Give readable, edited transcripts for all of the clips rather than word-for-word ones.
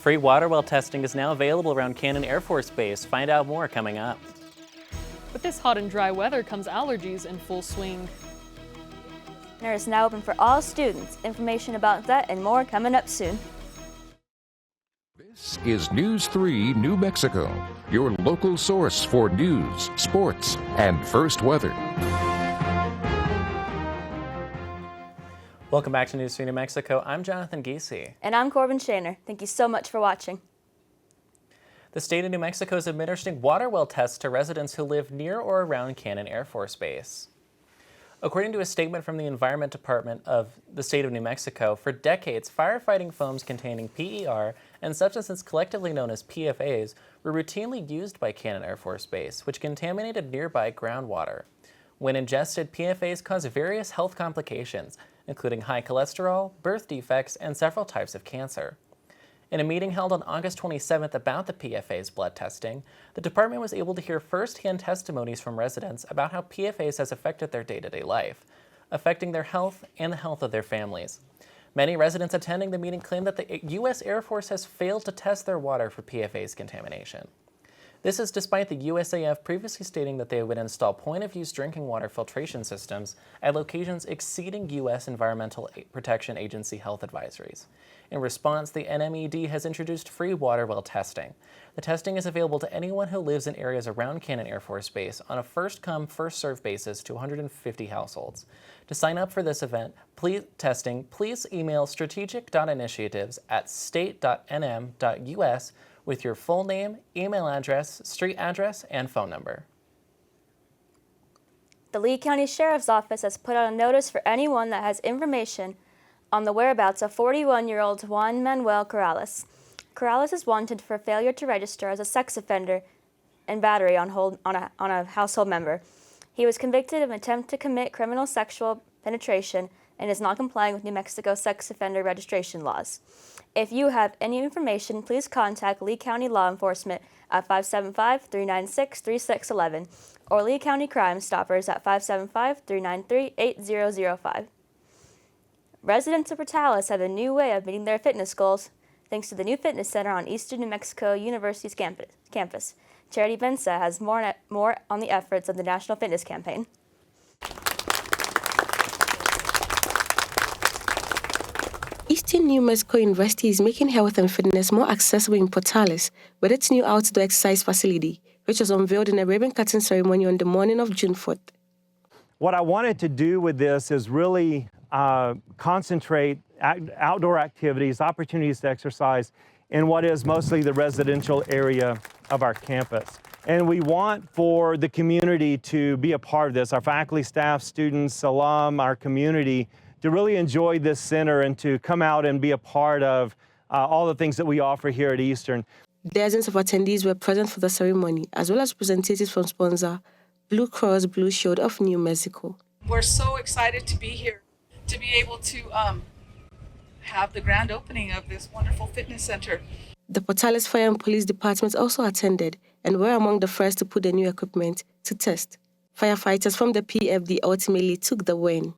Free water well testing is now available around Cannon Air Force Base. Find out more coming up. With this hot and dry weather comes allergies in full swing. Center is now open for all students. Information about that and more coming up soon. This is News 3 New Mexico, your local source for news, sports, and first weather. Welcome back to News 3 New Mexico. I'm Jonathan Giese. And I'm Corbin Shaner. Thank you so much for watching. The state of New Mexico is administering water well tests to residents who live near or around Cannon Air Force Base. According to a statement from the Environment Department of the state of New Mexico, for decades, firefighting foams containing PER and substances collectively known as PFAs were routinely used by Cannon Air Force Base, which contaminated nearby groundwater. When ingested, PFAs cause various health complications, including high cholesterol, birth defects, and several types of cancer. In a meeting held on August 27th about the PFAS blood testing, the department was able to hear first-hand testimonies from residents about how PFAS has affected their day-to-day life, affecting their health and the health of their families. Many residents attending the meeting claimed that the U.S. Air Force has failed to test their water for PFAS contamination. This is despite the USAF previously stating that they would install point-of-use drinking water filtration systems at locations exceeding U.S. Environmental Protection Agency health advisories. In response, the NMED has introduced free water well testing. The testing is available to anyone who lives in areas around Cannon Air Force Base on a first-come, first-served basis to 150 households. To sign up for this event, please email strategic.initiatives@state.nm.us with your full name, email address, street address, and phone number. The Lee County Sheriff's Office has put out a notice for anyone that has information on the whereabouts of 41-year-old Juan Manuel Corrales. Corrales is wanted for failure to register as a sex offender and battery on a household member. He was convicted of an attempt to commit criminal sexual penetration and is not complying with New Mexico sex offender registration laws. If you have any information, please contact Lee County Law Enforcement at 575-396-3611 or Lee County Crime Stoppers at 575-393-8005. Residents of Portales have a new way of meeting their fitness goals thanks to the new fitness center on Eastern New Mexico University's campus. Charity Benza has more on the efforts of the National Fitness Campaign. Eastern New Mexico University is making health and fitness more accessible in Portales with its new outdoor exercise facility, which was unveiled in a ribbon-cutting ceremony on the morning of June 4th. What I wanted to do with this is really concentrate outdoor activities, opportunities to exercise in what is mostly the residential area of our campus. And we want for the community to be a part of this, our faculty, staff, students, alum, our community, to really enjoy this center and to come out and be a part of all the things that we offer here at Eastern. Dozens of attendees were present for the ceremony, as well as representatives from sponsor Blue Cross Blue Shield of New Mexico. We're so excited to be here, to be able to have the grand opening of this wonderful fitness center. The Portales Fire and Police Department also attended and were among the first to put the new equipment to test. Firefighters from the PFD ultimately took the win.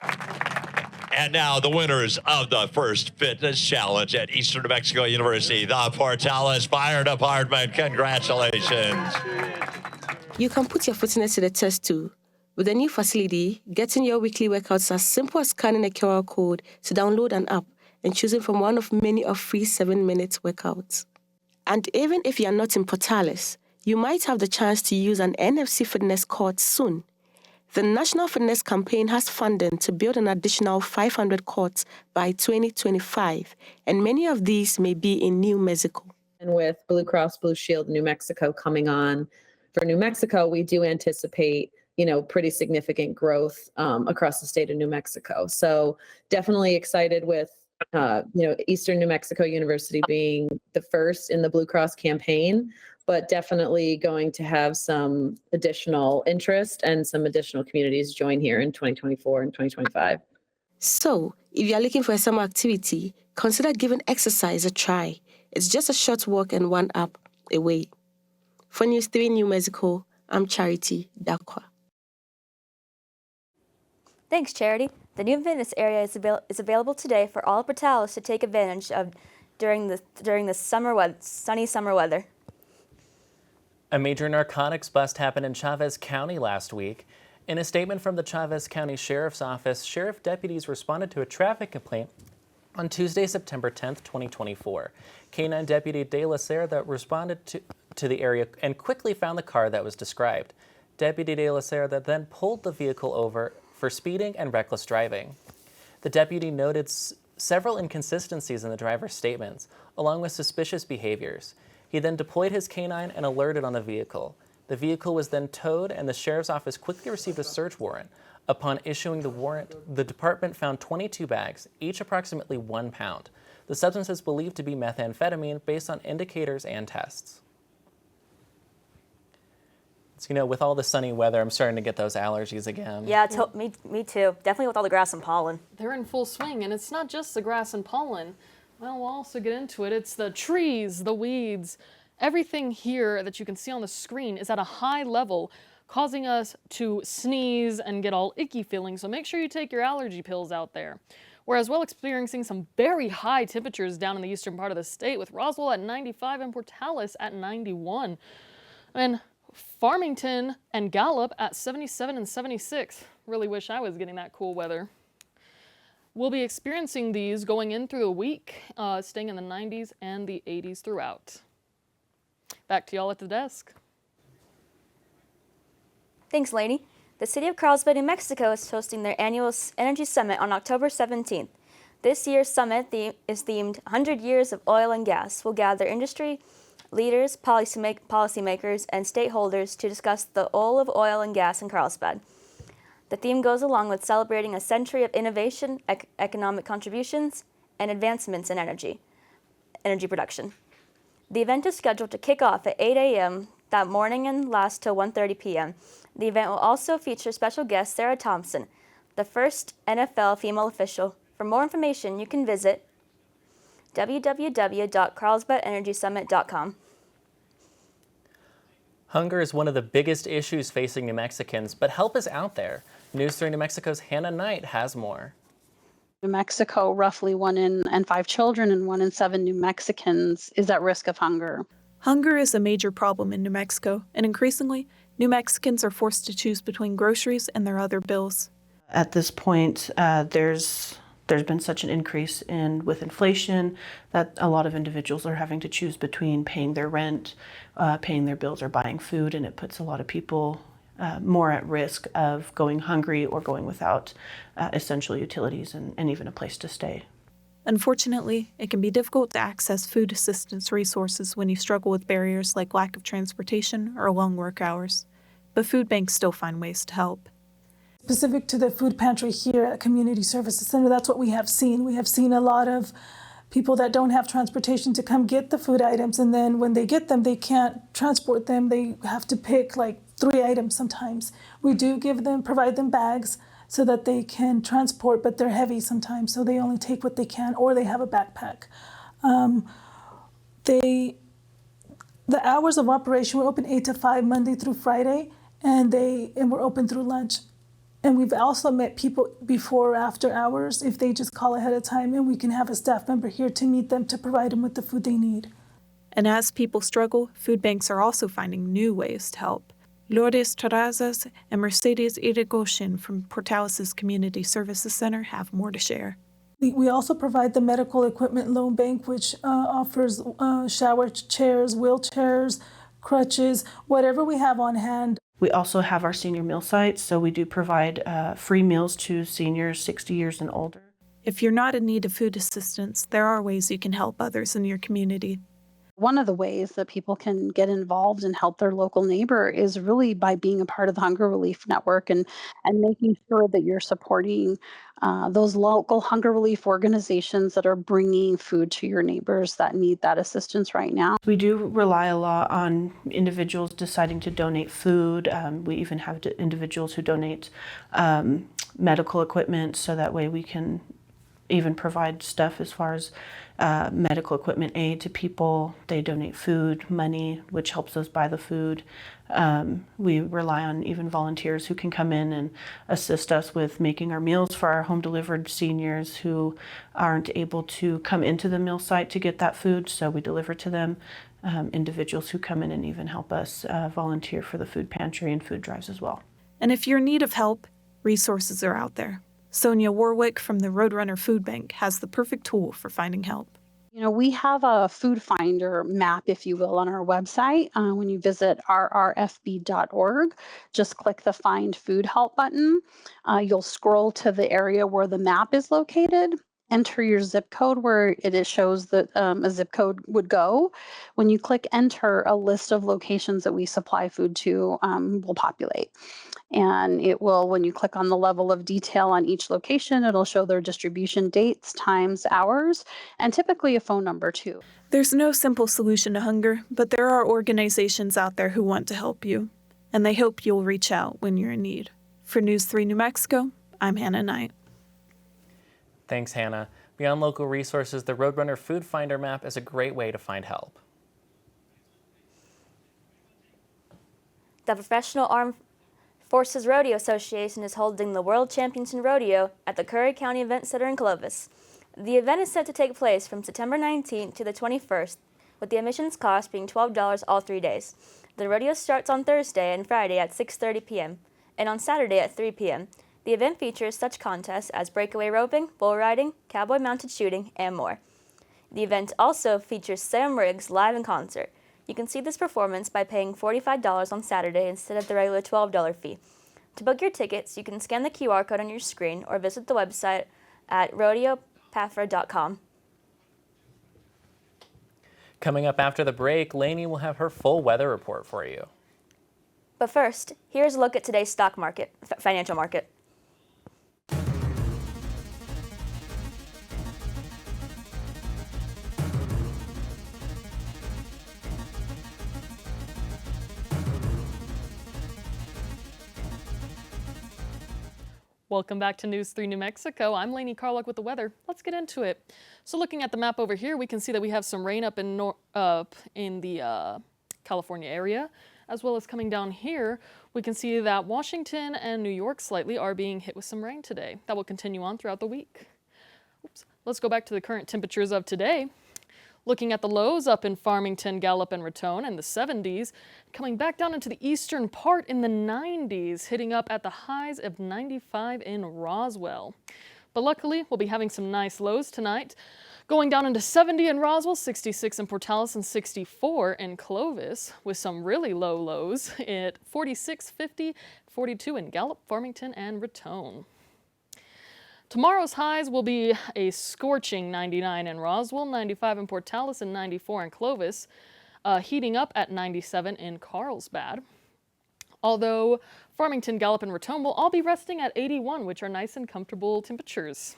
And now the winners of the first fitness challenge at Eastern New Mexico University, the Portales Fire Department. Congratulations. You can put your fitness to the test too. With the new facility, getting your weekly workouts as simple as scanning a QR code to download an app and choosing from one of many of free 7-minute workouts. And even if you are not in Portales, you might have the chance to use an NFC fitness court soon. The National Fitness Campaign has funding to build an additional 500 courts by 2025, and many of these may be in New Mexico. And with Blue Cross Blue Shield New Mexico coming on for New Mexico, we do anticipate, pretty significant growth across the state of New Mexico. So definitely excited with, Eastern New Mexico University being the first in the Blue Cross campaign, but definitely going to have some additional interest and some additional communities join here in 2024 and 2025. So, if you are looking for a summer activity, consider giving exercise a try. It's just a short walk and one app away. For News 3 New Mexico, I'm Charity Dakwa. Thanks, Charity. The new fitness area is available today for all Portales to take advantage of during the sunny summer weather. A major narcotics bust happened in Chavez County last week. In a statement from the Chavez County Sheriff's Office, sheriff deputies responded to a traffic complaint on Tuesday, September 10th, 2024. K-9 Deputy De La Cerda responded to the area and quickly found the car that was described. Deputy De La Cerda then pulled the vehicle over for speeding and reckless driving. The deputy noted several inconsistencies in the driver's statements, along with suspicious behaviors. He then deployed his K-9 and alerted on the vehicle. The vehicle was then towed, and the sheriff's office quickly received a search warrant. Upon issuing the warrant, the department found 22 bags, each approximately 1 pound. The substance is believed to be methamphetamine based on indicators and tests. So, you know, with all the sunny weather, I'm starting to get those allergies again. Yeah, me too. Definitely with all the grass and pollen. They're in full swing, and it's not just the grass and pollen. Well, we'll also get into it. It's the trees, the weeds. Everything here that you can see on the screen is at a high level, causing us to sneeze and get all icky feeling. So make sure you take your allergy pills out there. We're as well experiencing some very high temperatures down in the eastern part of the state, with Roswell at 95 and Portales at 91. And Farmington and Gallup at 77 and 76. Really wish I was getting that cool weather. We'll be experiencing these going in through the week, staying in the 90s and the 80s throughout. Back to y'all at the desk. Thanks, Lainey. The city of Carlsbad, New Mexico is hosting their annual Energy Summit on October 17th. This year's summit is themed 100 Years of Oil and Gas. Will gather industry leaders, policymakers, and stakeholders to discuss the role of oil and gas in Carlsbad. The theme goes along with celebrating a century of innovation, economic contributions, and advancements in energy production. The event is scheduled to kick off at 8 a.m. that morning and last till 1:30 p.m. The event will also feature special guest Sarah Thompson, the first NFL female official. For more information, you can visit www.carlsbadenergysummit.com. Hunger is one of the biggest issues facing New Mexicans, but help is out there. News 3 New Mexico's Hannah Knight has more. New Mexico, roughly 1 in 5 children and 1 in 7 New Mexicans is at risk of hunger. Hunger is a major problem in New Mexico, and increasingly, New Mexicans are forced to choose between groceries and their other bills. At this point, there's been such an increase with inflation that a lot of individuals are having to choose between paying their rent, paying their bills, or buying food, and it puts a lot of people more at risk of going hungry or going without essential utilities and even a place to stay. Unfortunately, it can be difficult to access food assistance resources when you struggle with barriers like lack of transportation or long work hours. But food banks still find ways to help. Specific to the food pantry here at Community Services Center, that's what we have seen. We have seen a lot of people that don't have transportation to come get the food items, and then when they get them, they can't transport them. They have to pick like 3 items sometimes. We do provide them bags so that they can transport, but they're heavy sometimes, so they only take what they can, or they have a backpack. The hours of operation, we're open 8 to 5 Monday through Friday, and we're open through lunch. And we've also met people before or after hours if they just call ahead of time, and we can have a staff member here to meet them to provide them with the food they need. And as people struggle, food banks are also finding new ways to help. Lourdes Terrazas and Mercedes Irigoyen from Portales Community Services Center have more to share. We also provide the medical equipment loan bank, which offers shower chairs, wheelchairs, crutches, whatever we have on hand. We also have our senior meal sites, so we do provide free meals to seniors 60 years and older. If you're not in need of food assistance, there are ways you can help others in your community. One of the ways that people can get involved and help their local neighbor is really by being a part of the Hunger Relief Network and making sure that you're supporting those local hunger relief organizations that are bringing food to your neighbors that need that assistance right now. We do rely a lot on individuals deciding to donate food. We even have individuals who donate medical equipment, so that way we can even provide stuff as far as medical equipment aid to people. They donate food, money, which helps us buy the food. We rely on even volunteers who can come in and assist us with making our meals for our home delivered seniors who aren't able to come into the meal site to get that food, so we deliver to them. Individuals who come in and even help us volunteer for the food pantry and food drives as well. And if you're in need of help, resources are out there. Sonia Warwick from the Roadrunner Food Bank has the perfect tool for finding help. You know, we have a food finder map, if you will, on our website. When you visit rrfb.org, just click the Find Food Help button. You'll scroll to the area where the map is located. Enter your zip code where it shows that a zip code would go. When you click enter, a list of locations that we supply food to will populate. And it will, when you click on the level of detail on each location, it'll show their distribution dates, times, hours, and typically a phone number too. There's no simple solution to hunger, but there are organizations out there who want to help you, and they hope you'll reach out when you're in need. For News 3 New Mexico, I'm Hannah Knight. Thanks, Hannah. Beyond local resources, the Roadrunner Food Finder map is a great way to find help. The Professional Armed Forces Rodeo Association is holding the World Championship Rodeo at the Curry County Event Center in Clovis. The event is set to take place from September 19th to the 21st, with the admissions cost being $12 all 3 days. The rodeo starts on Thursday and Friday at 6:30 p.m. and on Saturday at 3 p.m. The event features such contests as breakaway roping, bull riding, cowboy mounted shooting, and more. The event also features Sam Riggs live in concert. You can see this performance by paying $45 on Saturday instead of the regular $12 fee. To book your tickets, you can scan the QR code on your screen or visit the website at rodeopafra.com. Coming up after the break, Lainey will have her full weather report for you. But first, here's a look at today's stock market, financial market. Welcome back to News 3 New Mexico. I'm Lainey Carlock with the weather. Let's get into it. So looking at the map over here, we can see that we have some rain up in the California area, as well as coming down here, we can see that Washington and New York slightly are being hit with some rain today. That will continue on throughout the week. Let's go back to the current temperatures of today. Looking at the lows up in Farmington, Gallup, and Raton in the 70s, coming back down into the eastern part in the 90s, hitting up at the highs of 95 in Roswell. But luckily, we'll be having some nice lows tonight, going down into 70 in Roswell, 66 in Portales, and 64 in Clovis, with some really low lows at 46, 50, 42 in Gallup, Farmington, and Raton. Tomorrow's highs will be a scorching 99 in Roswell, 95 in Portales, and 94 in Clovis, heating up at 97 in Carlsbad. Although Farmington, Gallup, and Raton will all be resting at 81, which are nice and comfortable temperatures.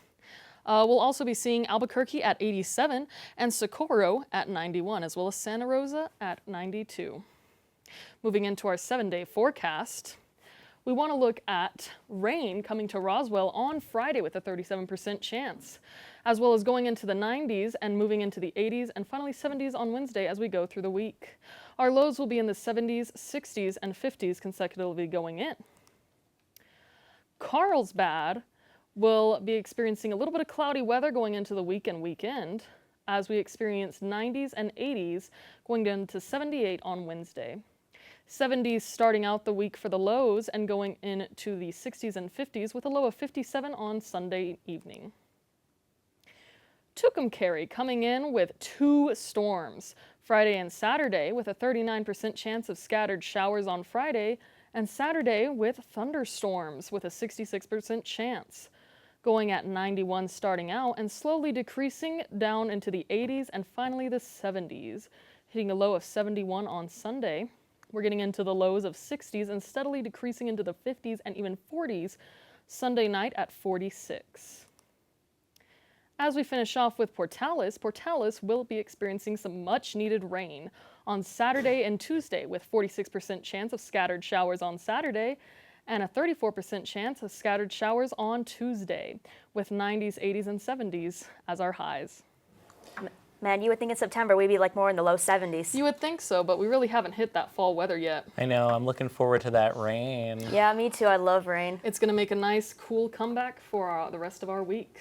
We'll also be seeing Albuquerque at 87 and Socorro at 91, as well as Santa Rosa at 92. Moving into our 7-day forecast, we want to look at rain coming to Roswell on Friday with a 37% chance, as well as going into the 90s and moving into the 80s and finally 70s on Wednesday as we go through the week. Our lows will be in the 70s, 60s, and 50s consecutively going in. Carlsbad will be experiencing a little bit of cloudy weather going into the week and weekend as we experience 90s and 80s going down to 78 on Wednesday. 70s starting out the week for the lows and going into the 60s and 50s with a low of 57 on Sunday evening. Tucumcari coming in with 2 storms, Friday and Saturday, with a 39% chance of scattered showers on Friday, and Saturday with thunderstorms with a 66% chance. Going at 91 starting out and slowly decreasing down into the 80s and finally the 70s, hitting a low of 71 on Sunday. We're getting into the lows of 60s and steadily decreasing into the 50s and even 40s Sunday night at 46. As we finish off with Portales, Portales will be experiencing some much needed rain on Saturday and Tuesday with 46% chance of scattered showers on Saturday and a 34% chance of scattered showers on Tuesday with 90s, 80s, and 70s as our highs. Man, you would think in September we'd be like more in the low 70s. You would think so, but we really haven't hit that fall weather yet. I know, I'm looking forward to that rain. Yeah, me too. I love rain. It's going to make a nice, cool comeback for the rest of our week.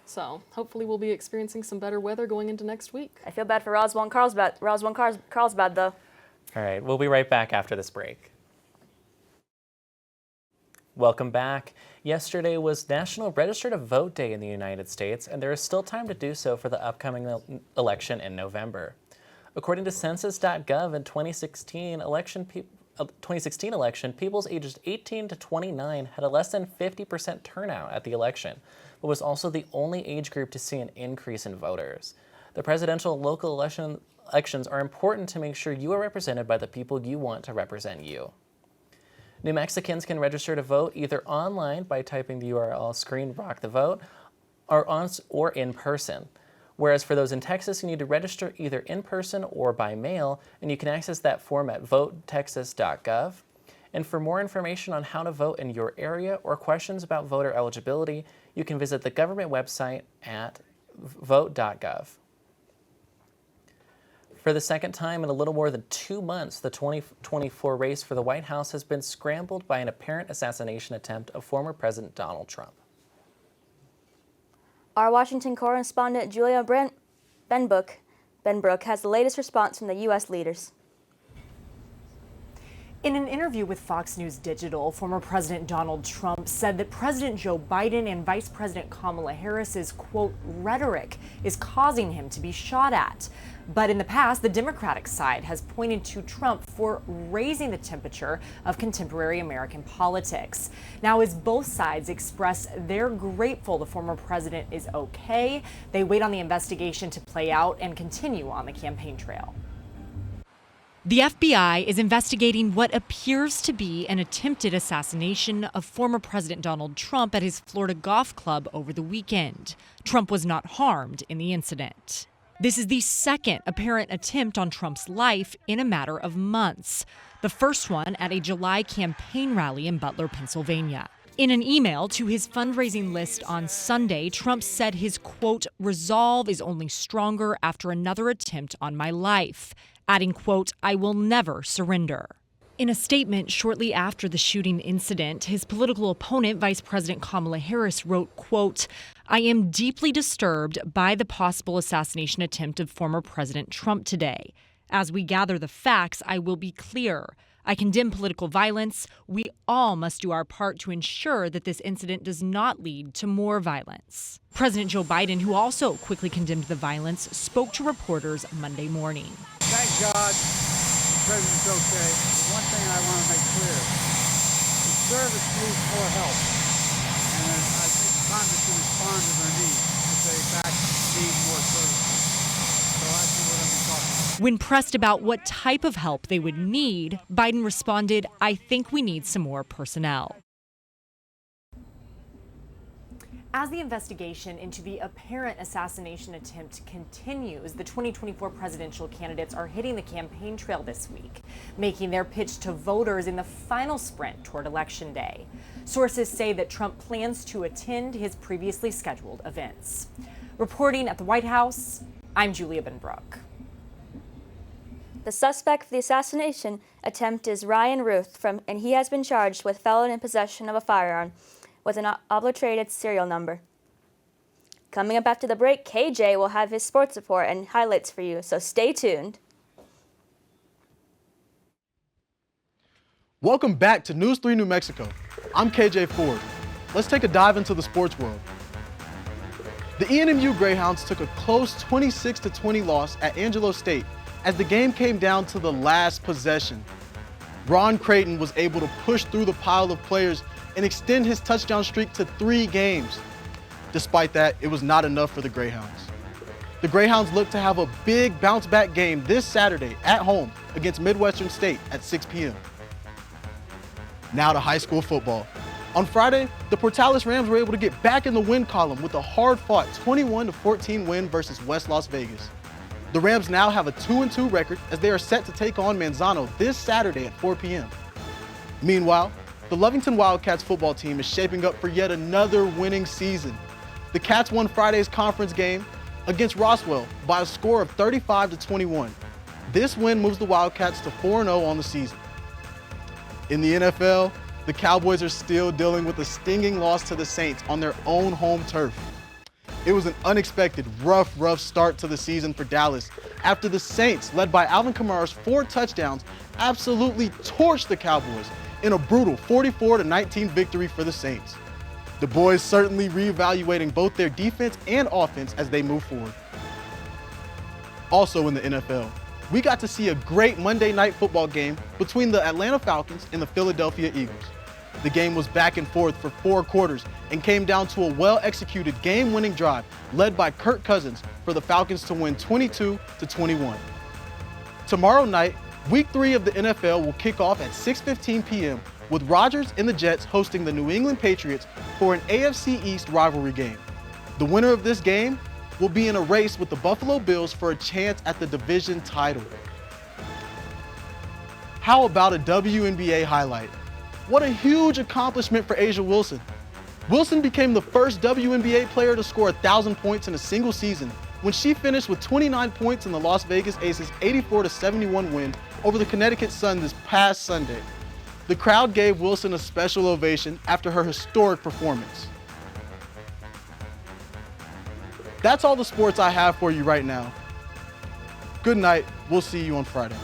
So hopefully we'll be experiencing some better weather going into next week. I feel bad for Roswell and Carlsbad, though. All right, we'll be right back after this break. Welcome back. Yesterday was National Register to Vote Day in the United States, and there is still time to do so for the upcoming election in November. According to Census.gov, in 2016 election, peoples ages 18 to 29 had a less than 50% turnout at the election, but was also the only age group to see an increase in voters. The presidential and local elections are important to make sure you are represented by the people you want to represent you. New Mexicans can register to vote either online by typing the URL screen rock the vote or in person. Whereas for those in Texas, you need to register either in person or by mail, and you can access that form at votetexas.gov. And for more information on how to vote in your area or questions about voter eligibility, you can visit the government website at vote.gov. For the second time in a little more than 2 months, the 2024 race for the White House has been scrambled by an apparent assassination attempt of former President Donald Trump. Our Washington correspondent Julia Benbrook has the latest response from the U.S. leaders. In an interview with Fox News Digital, former President Donald Trump said that President Joe Biden and Vice President Kamala Harris's, quote, rhetoric is causing him to be shot at. But in the past, the Democratic side has pointed to Trump for raising the temperature of contemporary American politics. Now, as both sides express they're grateful the former president is okay, they wait on the investigation to play out and continue on the campaign trail. The FBI is investigating what appears to be an attempted assassination of former President Donald Trump at his Florida golf club over the weekend. Trump was not harmed in the incident. This is the second apparent attempt on Trump's life in a matter of months. The first one at a July campaign rally in Butler, Pennsylvania. In an email to his fundraising list on Sunday, Trump said his, quote, resolve is only stronger after another attempt on my life, adding, quote, I will never surrender. In a statement shortly after the shooting incident, his political opponent, Vice President Kamala Harris, wrote, quote, I am deeply disturbed by the possible assassination attempt of former President Trump today. As we gather the facts, I will be clear. I condemn political violence. We all must do our part to ensure that this incident does not lead to more violence. President Joe Biden, who also quickly condemned the violence, spoke to reporters Monday morning. Thank God the president's okay. One thing I want to make clear, the service needs more help. And I think Congress can respond to their needs if they in fact need more services. So that's what I'm talking about. When pressed about what type of help they would need, Biden responded, I think we need some more personnel. As the investigation into the apparent assassination attempt continues, the 2024 presidential candidates are hitting the campaign trail this week, making their pitch to voters in the final sprint toward Election Day. Sources say that Trump plans to attend his previously scheduled events. Reporting at the White House, I'm Julia Benbrook. The suspect for the assassination attempt is Ryan Ruth, and he has been charged with felon in possession of a firearm with an obliterated serial number. Coming up after the break, KJ will have his sports report and highlights for you, so stay tuned. Welcome back to News 3 New Mexico. I'm KJ Ford. Let's take a dive into the sports world. The ENMU Greyhounds took a close 26-20 loss at Angelo State as the game came down to the last possession. Ron Creighton was able to push through the pile of players and extend his touchdown streak to 3 games. Despite that, it was not enough for the Greyhounds. The Greyhounds look to have a big bounce-back game this Saturday at home against Midwestern State at 6 p.m. Now to high school football. On Friday, the Portales Rams were able to get back in the win column with a hard-fought 21-14 win versus West Las Vegas. The Rams now have a 2-2 record as they are set to take on Manzano this Saturday at 4 p.m. Meanwhile, the Lovington Wildcats football team is shaping up for yet another winning season. The Cats won Friday's conference game against Roswell by a score of 35-21. This win moves the Wildcats to 4-0 on the season. In the NFL, the Cowboys are still dealing with a stinging loss to the Saints on their own home turf. It was an unexpected, rough start to the season for Dallas after the Saints, led by Alvin Kamara's 4 touchdowns, absolutely torched the Cowboys in a brutal 44-19 victory for the Saints. The boys certainly reevaluating both their defense and offense as they move forward. Also in the NFL, we got to see a great Monday Night Football game between the Atlanta Falcons and the Philadelphia Eagles. The game was back and forth for 4 quarters and came down to a well-executed game-winning drive led by Kirk Cousins for the Falcons to win 22-21. Tomorrow night, Week 3 of the NFL will kick off at 6:15 p.m. with Rodgers and the Jets hosting the New England Patriots for an AFC East rivalry game. The winner of this game will be in a race with the Buffalo Bills for a chance at the division title. How about a WNBA highlight? What a huge accomplishment for A'ja Wilson. Wilson became the first WNBA player to score 1,000 points in a single season when she finished with 29 points in the Las Vegas Aces' 84-71 win over the Connecticut Sun this past Sunday. The crowd gave Wilson a special ovation after her historic performance. That's all the sports I have for you right now. Good night. We'll see you on Friday.